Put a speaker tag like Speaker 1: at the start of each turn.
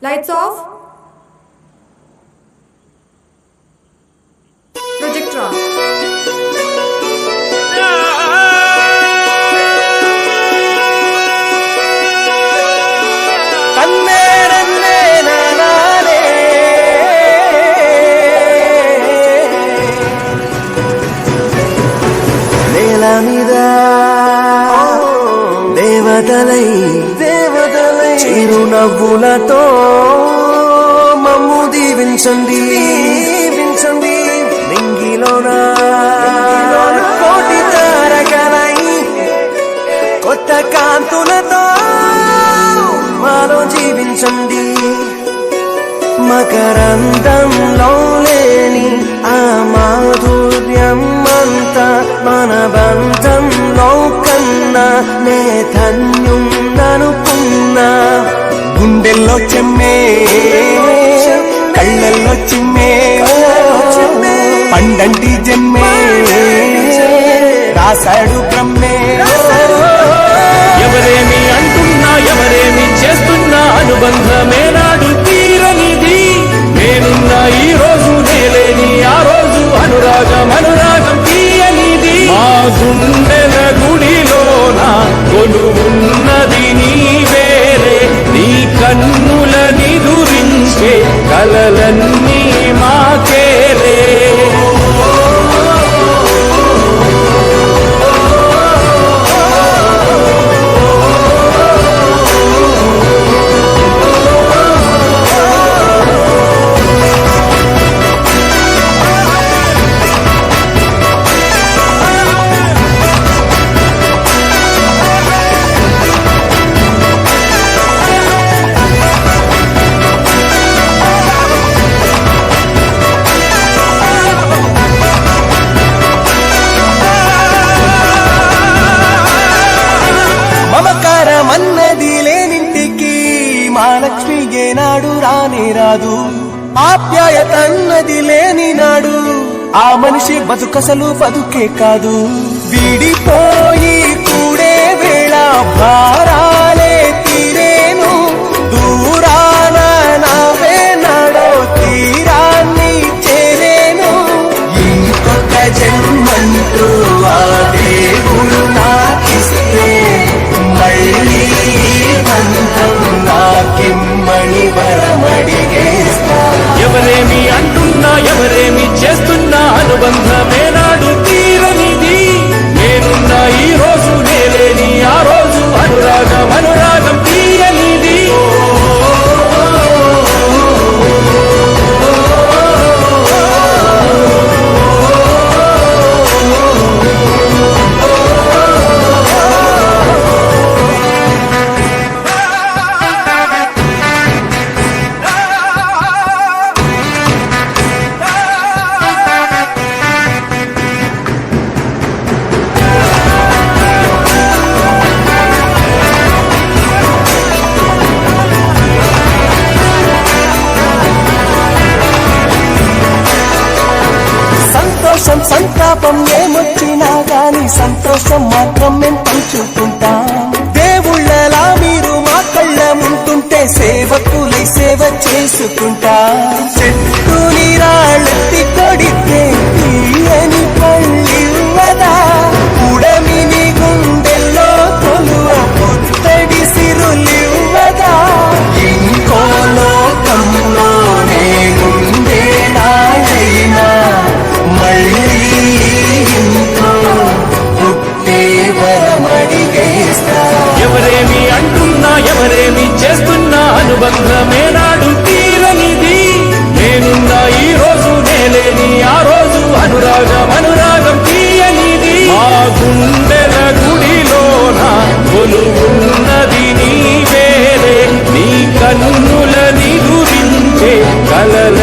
Speaker 1: Lights off. Projector on.
Speaker 2: దేవతలై చిరునవ్వులతో మమ్ము దీవించండి నింగిలోన కోటి తారకలై కొత్త కాంతులతో మాలో జీవించండి. మకరందంలో లేని ఆ మాధుర్యం అంతా మన బంధంలో కన్నా నే ధన్యున్ననుకున్నా. గుండెల్లో చెమ్మే కళ్ళల్లో చిమ్మే పండంటి జన్మే రాశాడు బ్రహ్మే.
Speaker 3: ఎవరేమి అంటున్నా ఎవరేమి చేస్తున్నా అనుబంధమే నాడు తీరనిది. నేనున్న ఈ రోజు నేలేని ఆ రోజు అనురాగం తీయనిది. మా గుండెల గుడిలోన కొలువున్నది నీవేరే. నీ కన్నుల నిదురించే కలలన్నీ మాకేరే.
Speaker 2: మమకారమన్నది లేనింటికి మహాలక్ష్మి ఏనాడు రానే రాదు. ఆప్యాయతన్నది లేని నాడు ఆ మనిషి బతుకసలు బతుకే కాదు. విడిపోయి కూడే వేళ భారాలే తీరేను. దూరాన నావే నాడో తీరాన్ని చేరేను. ఇంకొక జన్మంటూ ఆ దేవుడు నాకిస్తే మళ్ళీ బంధం నాకిమ్మని వరమడిగేస్తా.
Speaker 3: ఎవరేమి అంటున్నా ఎవరేమి చేస్తున్నా అనుబంధమే నాడు తీరనిది. నేనున్న ఈ రోజు నేలేని ఆ రోజు అనురాగం తీయనిది.
Speaker 2: సంతాపం ఏమొచ్చినా గాని సంతోషం మాత్రం మేము పంచుకుంటాం. దేవుళ్ళలా మీరు మా కళ్ళ ఉంటుంటే సేవకులై సేవ చేసుకుంటా. చెట్టు నీరాళ్ళెత్తి కొడితే తీయని పళ్ళివ్వదా. ఉడమిని గుండెల్లో కొలువ పుత్తడి సిరులివ్వదా. ఇంకో లోకంలోనే గుండె నాయైనా మళ్ళీ ఇంకో పుట్టే వరమడిగేస్తా.
Speaker 3: ఎవరేమి అంటున్నా ఎవరేమి చేస్తున్నా అనుబంధమే నాడు తీరనిది. నేనున్న ఈ రోజు నేలేని ఆ రోజు అనురాగం తీయనిది. మా గుండెల గుడిలోన కొలువున్నది నీవేరే. నీ కన్నుల నిదురించే కలల